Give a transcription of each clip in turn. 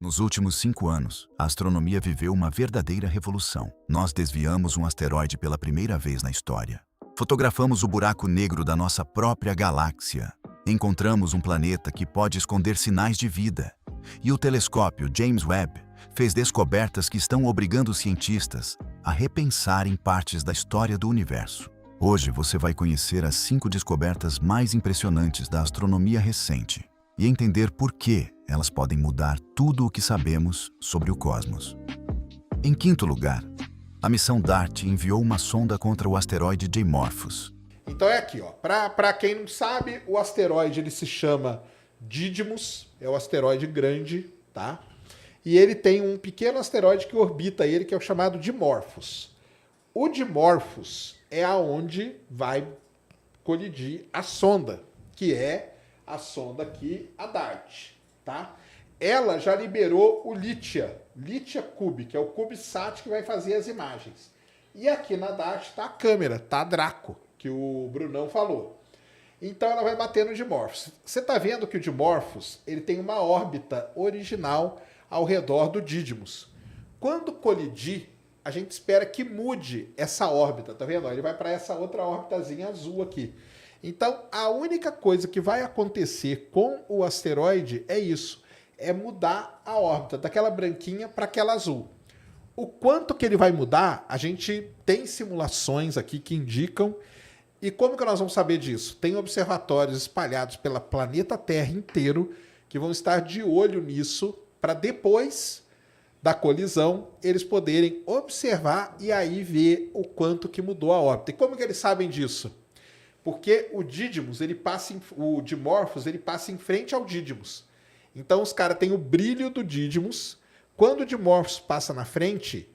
Nos últimos 5 anos, a astronomia viveu uma verdadeira revolução. Nós desviamos um asteroide pela primeira vez na história. Fotografamos o buraco negro da nossa própria galáxia. Encontramos um planeta que pode esconder sinais de vida. E o telescópio James Webb fez descobertas que estão obrigando os cientistas a repensarem partes da história do universo. Hoje você vai conhecer as 5 descobertas mais impressionantes da astronomia recente e entender por que elas podem mudar tudo o que sabemos sobre o cosmos. Em quinto lugar, a missão DART enviou uma sonda contra o asteroide Dimorphos. Então é aqui, ó. Para quem não sabe, o asteroide ele se chama Didymos, é o asteroide grande, tá? E ele tem um pequeno asteroide que orbita ele, que é o chamado Dimorphos. O Dimorphos é aonde vai colidir a sonda, que é a sonda aqui, a DART, tá? Ela já liberou o Lithia Cube, que é o CubeSat que vai fazer as imagens. E aqui na DART está a câmera, tá a Draco, que o Brunão falou. Então ela vai bater no Dimorphos. Você está vendo que o Dimorphos ele tem uma órbita original ao redor do Didymos. Quando colidir, a gente espera que mude essa órbita, tá vendo? Ele vai para essa outra órbitazinha azul aqui. Então, a única coisa que vai acontecer com o asteroide é isso, é mudar a órbita daquela branquinha para aquela azul. O quanto que ele vai mudar, a gente tem simulações aqui que indicam. E como que nós vamos saber disso? Tem observatórios espalhados pelo planeta Terra inteiro que vão estar de olho nisso para depois da colisão eles poderem observar e aí ver o quanto que mudou a órbita. E como que eles sabem disso? Porque o Didymos, o Dimorphos, ele passa em frente ao Didymos. Então os caras têm o brilho do Didymos. Quando o Dimorphos passa na frente,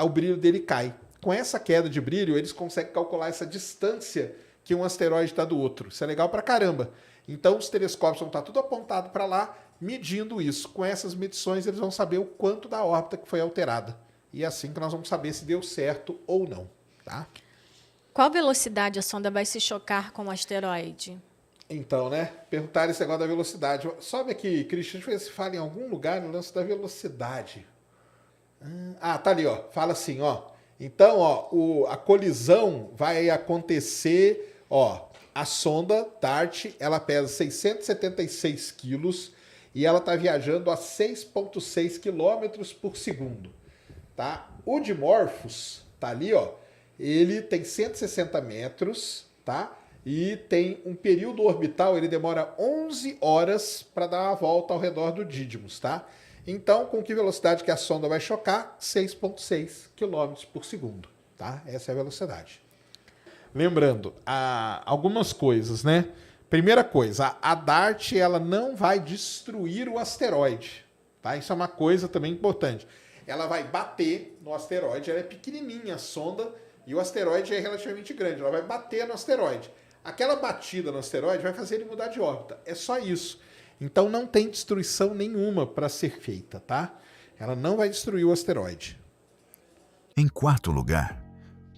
o brilho dele cai. Com essa queda de brilho, eles conseguem calcular essa distância que um asteroide está do outro. Isso é legal pra caramba. Então os telescópios vão estar tudo apontado para lá, medindo isso. Com essas medições, eles vão saber o quanto da órbita que foi alterada. E é assim que nós vamos saber se deu certo ou não, tá? Qual velocidade a sonda vai se chocar com o asteroide? Então, né? Perguntaram esse negócio da velocidade. Sobe aqui, Christian, deixa eu ver se fala em algum lugar no lance da velocidade. Ah, tá ali, ó. Fala assim, ó. Então, ó, a colisão vai acontecer, ó. A sonda DART, ela pesa 676 quilos e ela tá viajando a 6,6 quilômetros por segundo, tá? O Dimorphos, tá ali, ó. Ele tem 160 metros, tá? E tem um período orbital, ele demora 11 horas para dar uma volta ao redor do Didymos, tá? Então, com que velocidade que a sonda vai chocar? 6,6 km por segundo, tá? Essa é a velocidade. Lembrando, algumas coisas, né? Primeira coisa, a DART ela não vai destruir o asteroide, tá? Isso é uma coisa também importante. Ela vai bater no asteroide, ela é pequenininha a sonda, e o asteroide é relativamente grande, ela vai bater no asteroide. Aquela batida no asteroide vai fazer ele mudar de órbita. É só isso. Então não tem destruição nenhuma para ser feita, tá? Ela não vai destruir o asteroide. Em quarto lugar,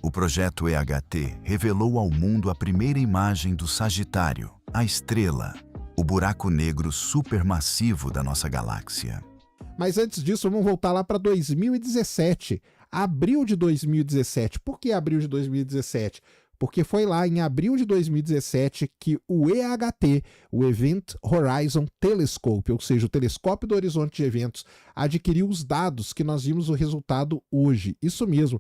o projeto EHT revelou ao mundo a primeira imagem do Sagitário, a estrela, o buraco negro supermassivo da nossa galáxia. Mas antes disso, vamos voltar lá para 2017. Abril de 2017. Por que abril de 2017? Porque foi lá em abril de 2017 que o EHT, o Event Horizon Telescope, ou seja, o telescópio do horizonte de eventos, adquiriu os dados que nós vimos o resultado hoje. Isso mesmo.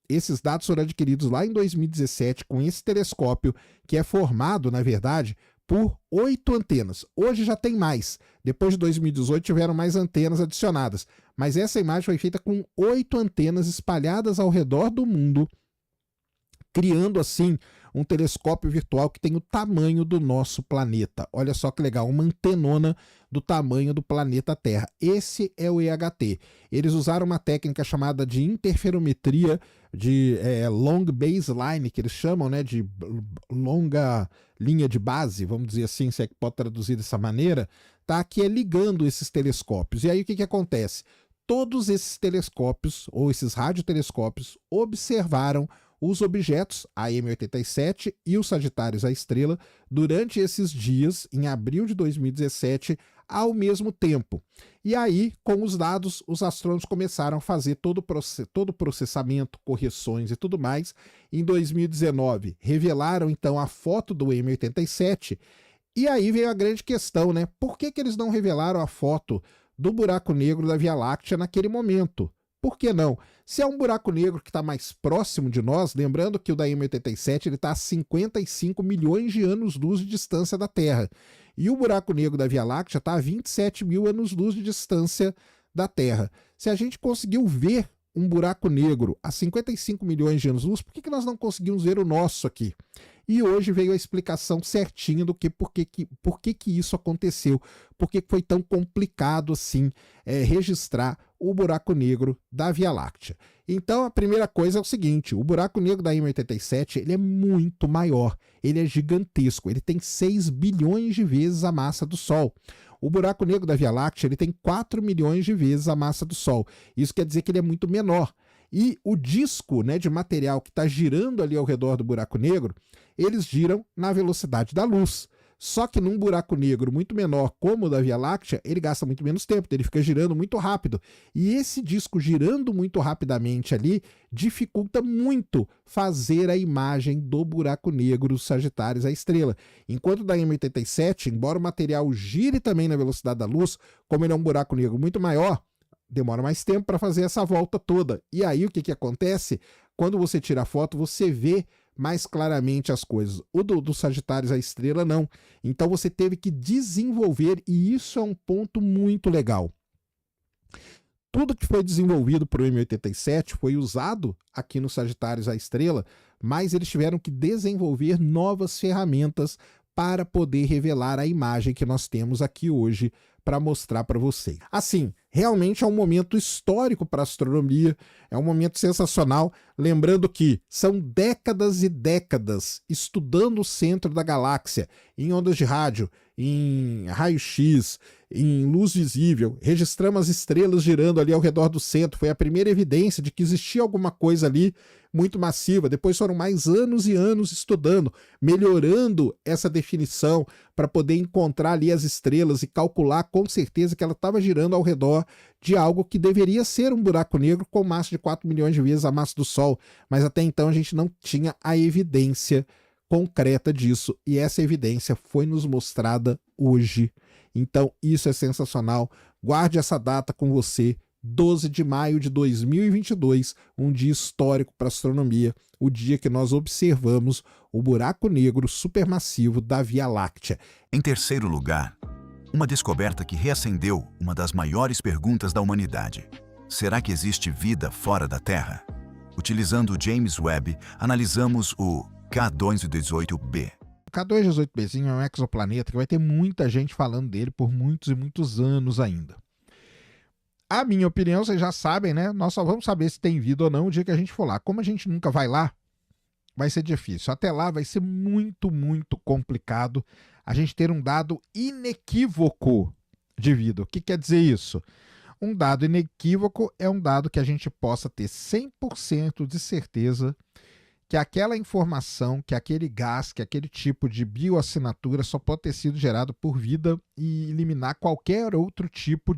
Esses dados foram adquiridos lá em 2017 com esse telescópio, que é formado, na verdade, por 8 antenas. Hoje já tem mais. Depois de 2018 tiveram mais antenas adicionadas. Mas essa imagem foi feita com 8 antenas espalhadas ao redor do mundo, criando assim um telescópio virtual que tem o tamanho do nosso planeta. Olha só que legal, uma antenona do tamanho do planeta Terra. Esse é o EHT. Eles usaram uma técnica chamada de interferometria de long baseline, que eles chamam, né, de longa linha de base, vamos dizer assim, se é que pode traduzir dessa maneira, tá? Que é ligando esses telescópios. E aí o que acontece? Todos esses telescópios, ou esses radiotelescópios, observaram os objetos, a M87 e o Sagitários, a estrela, durante esses dias, em abril de 2017, ao mesmo tempo. E aí, com os dados, os astrônomos começaram a fazer todo o processamento, correções e tudo mais. Em 2019, revelaram então a foto do M87. E aí veio a grande questão, né? Por que eles não revelaram a foto do buraco negro da Via Láctea naquele momento? Por que não? Se é um buraco negro que está mais próximo de nós, lembrando que o da M87 está a 55 milhões de anos-luz de distância da Terra. E o buraco negro da Via Láctea está a 27 mil anos-luz de distância da Terra. Se a gente conseguiu ver um buraco negro a 55 milhões de anos-luz, por que nós não conseguimos ver o nosso aqui? E hoje veio a explicação certinha do que por que isso aconteceu, por que foi tão complicado assim registrar o buraco negro da Via Láctea. Então a primeira coisa é o seguinte, o buraco negro da M87 ele é muito maior, ele é gigantesco, ele tem 6 bilhões de vezes a massa do Sol. O buraco negro da Via Láctea ele tem 4 milhões de vezes a massa do Sol. Isso quer dizer que ele é muito menor. E o disco, né, de material que está girando ali ao redor do buraco negro, eles giram na velocidade da luz. Só que num buraco negro muito menor, como o da Via Láctea, ele gasta muito menos tempo, ele fica girando muito rápido. E esse disco girando muito rapidamente ali dificulta muito fazer a imagem do buraco negro Sagitários, a estrela. Enquanto da M87, embora o material gire também na velocidade da luz, como ele é um buraco negro muito maior, demora mais tempo para fazer essa volta toda. E aí o que acontece? Quando você tira a foto, você vê mais claramente as coisas. O do Sagitários, a estrela, não. Então você teve que desenvolver, e isso é um ponto muito legal. Tudo que foi desenvolvido para o M87 foi usado aqui no Sagitários, a estrela, mas eles tiveram que desenvolver novas ferramentas para poder revelar a imagem que nós temos aqui hoje para mostrar para vocês. Assim, realmente é um momento histórico para a astronomia, é um momento sensacional, lembrando que são décadas e décadas estudando o centro da galáxia, em ondas de rádio, em raio-x, em luz visível, registramos as estrelas girando ali ao redor do centro, foi a primeira evidência de que existia alguma coisa ali muito massiva. Depois foram mais anos e anos estudando, melhorando essa definição para poder encontrar ali as estrelas e calcular com certeza que ela estava girando ao redor de algo que deveria ser um buraco negro com massa de 4 milhões de vezes a massa do Sol, mas até então a gente não tinha a evidência concreta disso, e essa evidência foi nos mostrada hoje. Então isso é sensacional, guarde essa data com você, 12 de maio de 2022, um dia histórico para a astronomia, o dia que nós observamos o buraco negro supermassivo da Via Láctea. Em terceiro lugar, uma descoberta que reacendeu uma das maiores perguntas da humanidade. Será que existe vida fora da Terra? Utilizando o James Webb, analisamos o K218b. O K218bzinho é um exoplaneta que vai ter muita gente falando dele por muitos e muitos anos ainda. A minha opinião, vocês já sabem, né? Nós só vamos saber se tem vida ou não o dia que a gente for lá. Como a gente nunca vai lá, vai ser difícil. Até lá vai ser muito, muito complicado a gente ter um dado inequívoco de vida. O que quer dizer isso? Um dado inequívoco é um dado que a gente possa ter 100% de certeza que aquela informação, que aquele gás, que aquele tipo de bioassinatura só pode ter sido gerado por vida e eliminar qualquer outro tipo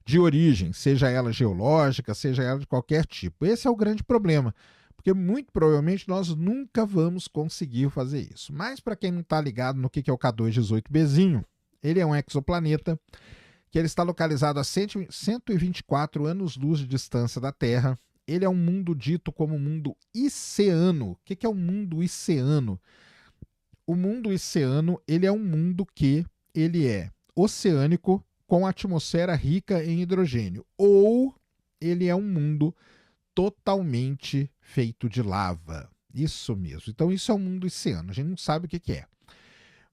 de origem, seja ela geológica, seja ela de qualquer tipo. Esse é o grande problema, porque muito provavelmente nós nunca vamos conseguir fazer isso. Mas para quem não está ligado no que é o K218bzinho, ele é um exoplaneta que ele está localizado a 124 anos-luz de distância da Terra. Ele é um mundo dito como mundo iceano. O que é um mundo iceano? O mundo iceano ele é um mundo que ele é oceânico com atmosfera rica em hidrogênio, ou ele é um mundo totalmente feito de lava. Isso mesmo. Então isso é um mundo iceano. A gente não sabe o que é.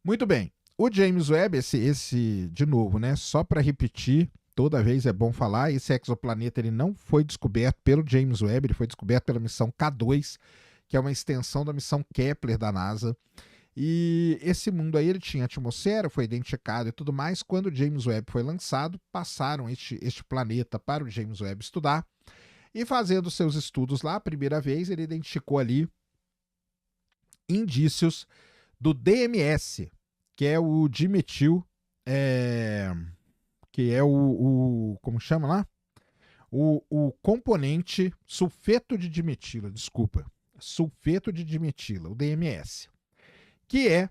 Muito bem. O James Webb, esse de novo, né? Só para repetir, toda vez é bom falar, esse exoplaneta ele não foi descoberto pelo James Webb, ele foi descoberto pela missão K2, que é uma extensão da missão Kepler da NASA. E esse mundo aí ele tinha atmosfera, foi identificado e tudo mais. Quando o James Webb foi lançado, passaram este planeta para o James Webb estudar. E fazendo seus estudos lá, a primeira vez, ele identificou ali indícios do DMS, que é o dimetil, que é como chama lá? O componente sulfeto de dimetila, sulfeto de dimetila, o DMS, que é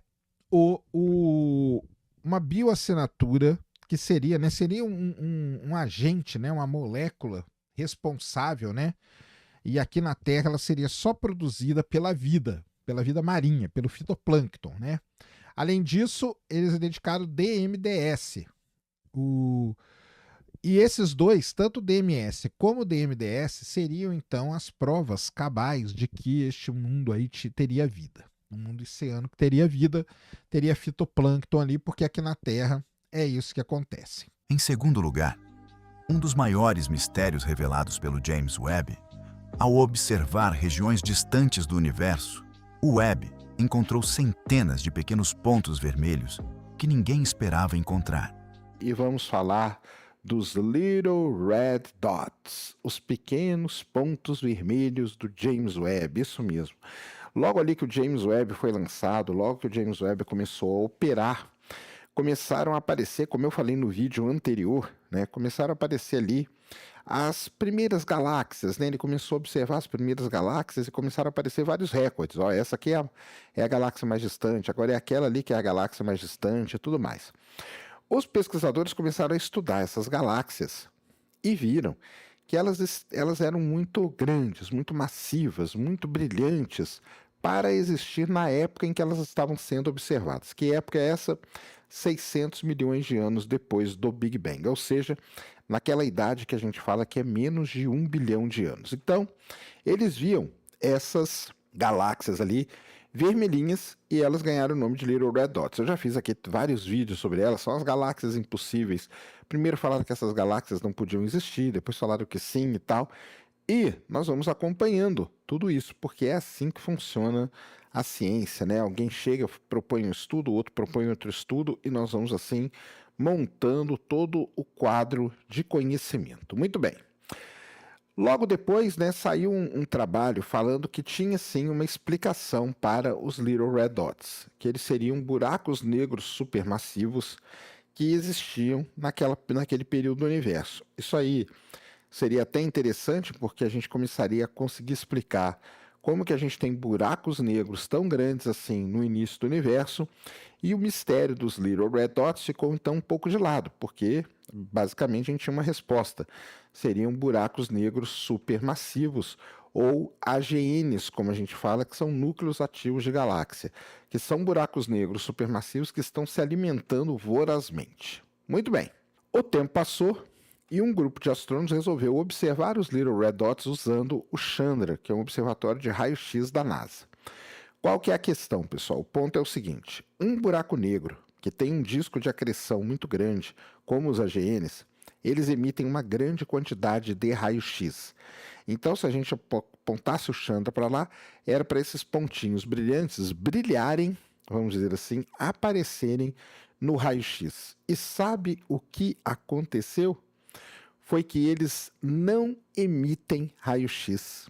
uma bioassinatura que seria, né, um agente, né, uma molécula responsável, né, e aqui na Terra ela seria só produzida pela vida marinha, pelo fitoplâncton, né? Além disso, eles identificaram DMDS. E esses dois, tanto o DMS como o DMDS, seriam então as provas cabais de que este mundo aí teria vida. Um mundo oceânico teria vida, teria fitoplâncton ali, porque aqui na Terra é isso que acontece. Em segundo lugar, um dos maiores mistérios revelados pelo James Webb, ao observar regiões distantes do universo, o Webb encontrou centenas de pequenos pontos vermelhos que ninguém esperava encontrar. E vamos falar dos Little Red Dots, os pequenos pontos vermelhos do James Webb, isso mesmo. Logo ali que o James Webb foi lançado, logo que o James Webb começou a operar, começaram a aparecer, como eu falei no vídeo anterior, né, começaram a aparecer ali as primeiras galáxias, né? Ele começou a observar as primeiras galáxias e começaram a aparecer vários recordes. Ó, essa aqui é a galáxia mais distante, agora é aquela ali que é a galáxia mais distante e tudo mais. Os pesquisadores começaram a estudar essas galáxias e viram que elas eram muito grandes, muito massivas, muito brilhantes para existir na época em que elas estavam sendo observadas. Que época é essa? 600 milhões de anos depois do Big Bang, ou seja, naquela idade que a gente fala que é menos de 1 bilhão de anos. Então, eles viam essas galáxias ali vermelhinhas e elas ganharam o nome de Little Red Dots. Eu já fiz aqui vários vídeos sobre elas, são as galáxias impossíveis. Primeiro falaram que essas galáxias não podiam existir, depois falaram que sim e tal. E nós vamos acompanhando tudo isso, porque é assim que funciona a ciência, né? Alguém chega, propõe um estudo, outro propõe outro estudo, e nós vamos assim montando todo o quadro de conhecimento. Muito bem. Logo depois, né, saiu um trabalho falando que tinha sim uma explicação para os Little Red Dots, que eles seriam buracos negros supermassivos que existiam naquele período do universo. Isso aí seria até interessante, porque a gente começaria a conseguir explicar como que a gente tem buracos negros tão grandes assim no início do universo, e o mistério dos Little Red Dots ficou então um pouco de lado, porque basicamente a gente tinha uma resposta. Seriam buracos negros supermassivos, ou AGNs, como a gente fala, que são núcleos ativos de galáxia, que são buracos negros supermassivos que estão se alimentando vorazmente. Muito bem. O tempo passou e um grupo de astrônomos resolveu observar os Little Red Dots usando o Chandra, que é um observatório de raio-x da NASA. Qual que é a questão, pessoal? O ponto é o seguinte: um buraco negro que tem um disco de acreção muito grande, como os AGNs, eles emitem uma grande quantidade de raio-x. Então, se a gente apontasse o Chandra para lá, era para esses pontinhos brilhantes brilharem, vamos dizer assim, aparecerem no raio-x. E sabe o que aconteceu? Foi que eles não emitem raio-x.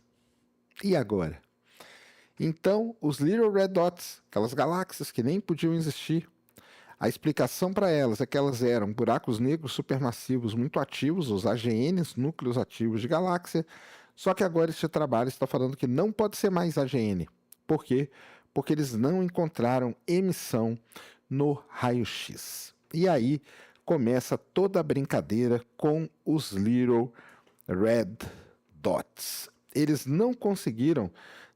E agora? Então, os Little Red Dots, aquelas galáxias que nem podiam existir, a explicação para elas é que elas eram buracos negros supermassivos muito ativos, os AGNs, núcleos ativos de galáxia, só que agora este trabalho está falando que não pode ser mais AGN. Por quê? Porque eles não encontraram emissão no raio-x. E aí começa toda a brincadeira com os Little Red Dots. Eles não conseguiram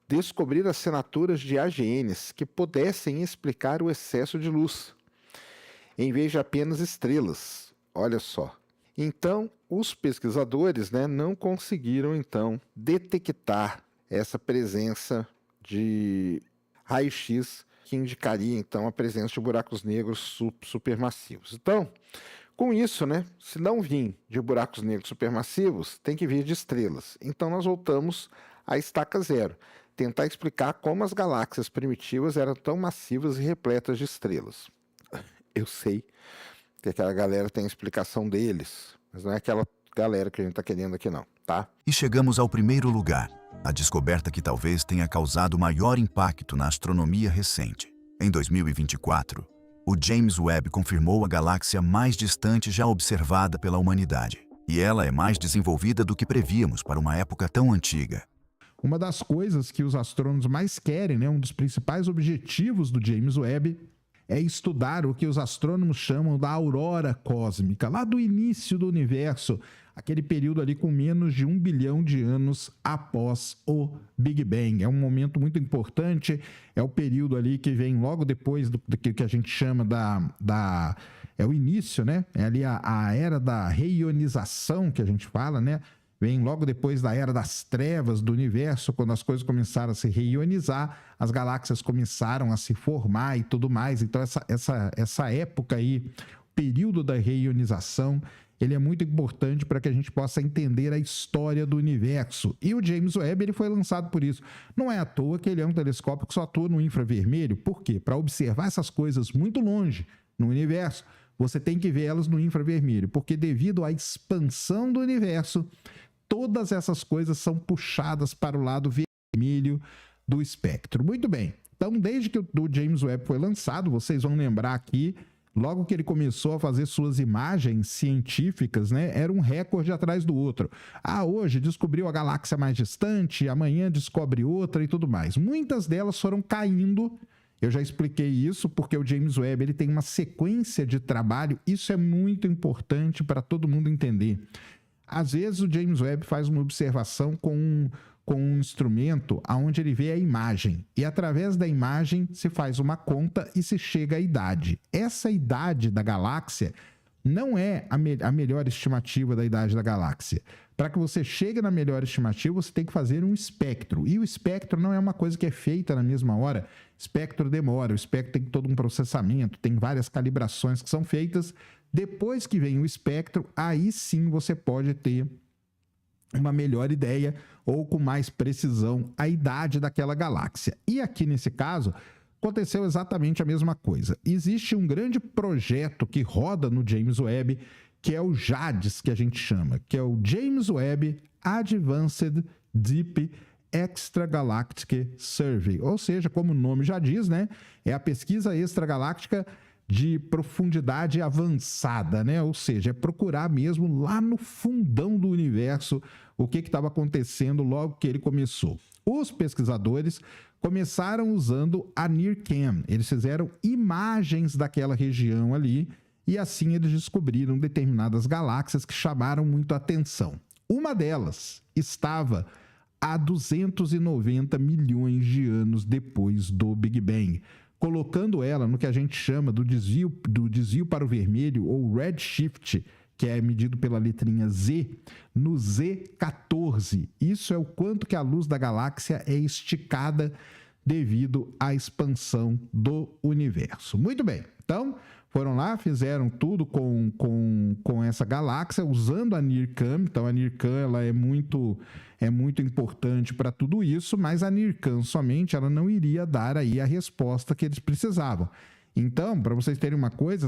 descobrir assinaturas de AGNs que pudessem explicar o excesso de luz, em vez de apenas estrelas. Olha só. Então, os pesquisadores, né, não conseguiram então detectar essa presença de raio-x que indicaria então a presença de buracos negros supermassivos. Então, com isso, né, se não vir de buracos negros supermassivos, tem que vir de estrelas. Então nós voltamos à estaca zero, tentar explicar como as galáxias primitivas eram tão massivas e repletas de estrelas. Eu sei que aquela galera tem a explicação deles, mas não é aquela galera que a gente está querendo aqui não. tá? E chegamos ao primeiro lugar, a descoberta que talvez tenha causado maior impacto na astronomia recente. Em 2024, o James Webb confirmou a galáxia mais distante já observada pela humanidade. E ela é mais desenvolvida do que prevíamos para uma época tão antiga. Uma das coisas que os astrônomos mais querem, né, um dos principais objetivos do James Webb, é estudar o que os astrônomos chamam da aurora cósmica, lá do início do universo, aquele período ali com menos de 1 bilhão de anos após o Big Bang. É um momento muito importante, é o período ali que vem logo depois do que a gente chama é o início, né? É ali a era da reionização que a gente fala, né? Vem logo depois da era das trevas do universo, quando as coisas começaram a se reionizar, as galáxias começaram a se formar e tudo mais. Então, essa época aí, o período da reionização, ele é muito importante para que a gente possa entender a história do universo. E o James Webb, ele foi lançado por isso. Não é à toa que ele é um telescópio que só atua no infravermelho. Por quê? Para observar essas coisas muito longe no universo, você tem que ver elas no infravermelho, porque devido à expansão do universo, todas essas coisas são puxadas para o lado vermelho do espectro. Muito bem. Então, desde que o James Webb foi lançado, vocês vão lembrar aqui, logo que ele começou a fazer suas imagens científicas, né, era um recorde atrás do outro. Hoje descobriu a galáxia mais distante, amanhã descobre outra e tudo mais. Muitas delas foram caindo. Eu já expliquei isso porque o James Webb ele tem uma sequência de trabalho. Isso é muito importante para todo mundo entender. Às vezes o James Webb faz uma observação com um instrumento onde ele vê a imagem. E através da imagem se faz uma conta e se chega à idade. Essa idade da galáxia não é a melhor estimativa da idade da galáxia. Para que você chegue na melhor estimativa, você tem que fazer um espectro. E o espectro não é uma coisa que é feita na mesma hora. Espectro demora, o espectro tem todo um processamento, tem várias calibrações que são feitas. Depois que vem o espectro, aí sim você pode ter uma melhor ideia ou com mais precisão a idade daquela galáxia. E aqui nesse caso, aconteceu exatamente a mesma coisa. Existe um grande projeto que roda no James Webb, que é o JADES, que a gente chama, que é o James Webb Advanced Deep Extragalactic Survey. Ou seja, como o nome já diz, né? É a pesquisa extragaláctica de profundidade avançada, né? Ou seja, é procurar mesmo lá no fundão do universo o que estava acontecendo logo que ele começou. Os pesquisadores começaram usando a NIRCam. Eles fizeram imagens daquela região ali e assim eles descobriram determinadas galáxias que chamaram muito a atenção. Uma delas estava a 290 milhões de anos depois do Big Bang, colocando ela no que a gente chama do desvio para o vermelho, ou redshift, que é medido pela letrinha Z, no Z14. Isso é o quanto que a luz da galáxia é esticada devido à expansão do universo. Muito bem, então foram lá, fizeram tudo com essa galáxia, usando a NIRCam. Então a NIRCam ela é muito importante para tudo isso, mas a NIRCam somente ela não iria dar aí a resposta que eles precisavam. Então, para vocês terem uma coisa,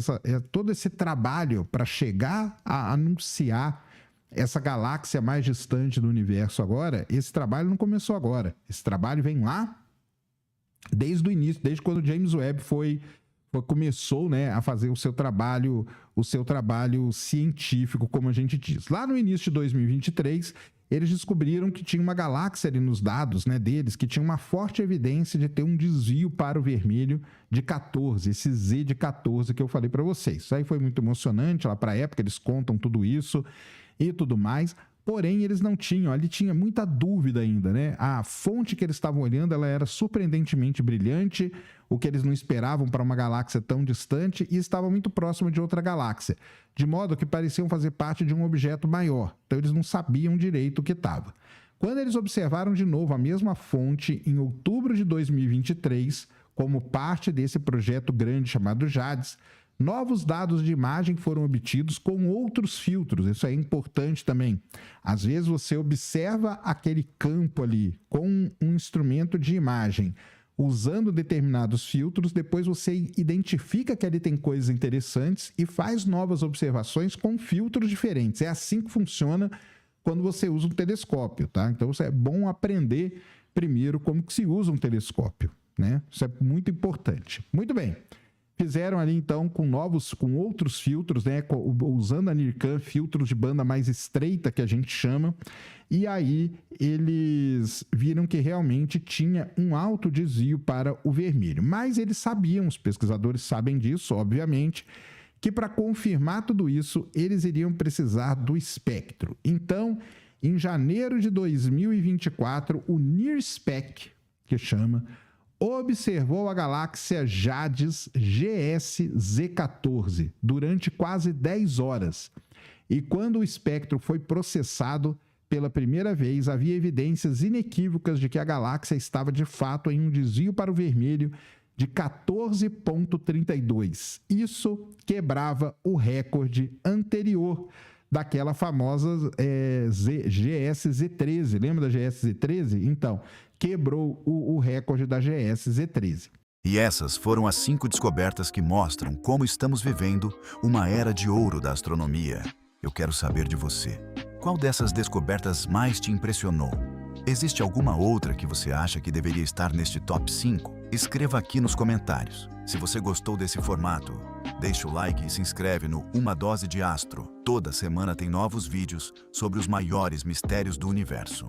todo esse trabalho para chegar a anunciar essa galáxia mais distante do universo agora, esse trabalho não começou agora. Esse trabalho vem lá desde o início, desde quando o James Webb começou, né, a fazer o seu trabalho científico, como a gente diz. Lá no início de 2023, eles descobriram que tinha uma galáxia ali nos dados, né, deles, que tinha uma forte evidência de ter um desvio para o vermelho de 14, esse Z de 14 que eu falei para vocês. Isso aí foi muito emocionante, lá para a época eles contam tudo isso e tudo mais. Porém, eles não tinham, ali tinha muita dúvida ainda, né? A fonte que eles estavam olhando, ela era surpreendentemente brilhante, o que eles não esperavam para uma galáxia tão distante, e estava muito próxima de outra galáxia, de modo que pareciam fazer parte de um objeto maior. Então, eles não sabiam direito o que estava. Quando eles observaram de novo a mesma fonte em outubro de 2023, como parte desse projeto grande chamado JADES, novos dados de imagem foram obtidos com outros filtros. Isso é importante também. Às vezes você observa aquele campo ali com um instrumento de imagem, usando determinados filtros, depois você identifica que ali tem coisas interessantes e faz novas observações com filtros diferentes. É assim que funciona quando você usa um telescópio, tá? Então é bom aprender primeiro como que se usa um telescópio, né? Isso é muito importante. Muito bem. Fizeram ali então com outros filtros, né? Usando a NIRCam, filtros de banda mais estreita que a gente chama. E aí eles viram que realmente tinha um alto desvio para o vermelho. Mas eles sabiam, os pesquisadores sabem disso, obviamente, que para confirmar tudo isso, eles iriam precisar do espectro. Então, em janeiro de 2024, o NIRSpec, que chama, observou a galáxia Jades GS-Z14 durante quase 10 horas. E quando o espectro foi processado pela primeira vez, havia evidências inequívocas de que a galáxia estava de fato em um desvio para o vermelho de 14,32. Isso quebrava o recorde anterior daquela famosa GS-Z13. Lembra da GS-Z13? Então, quebrou o recorde da GS-Z13. E essas foram as 5 descobertas que mostram como estamos vivendo uma era de ouro da astronomia. Eu quero saber de você. Qual dessas descobertas mais te impressionou? Existe alguma outra que você acha que deveria estar neste top 5? Escreva aqui nos comentários. Se você gostou desse formato, deixa o like e se inscreve no Uma Dose de Astro. Toda semana tem novos vídeos sobre os maiores mistérios do universo.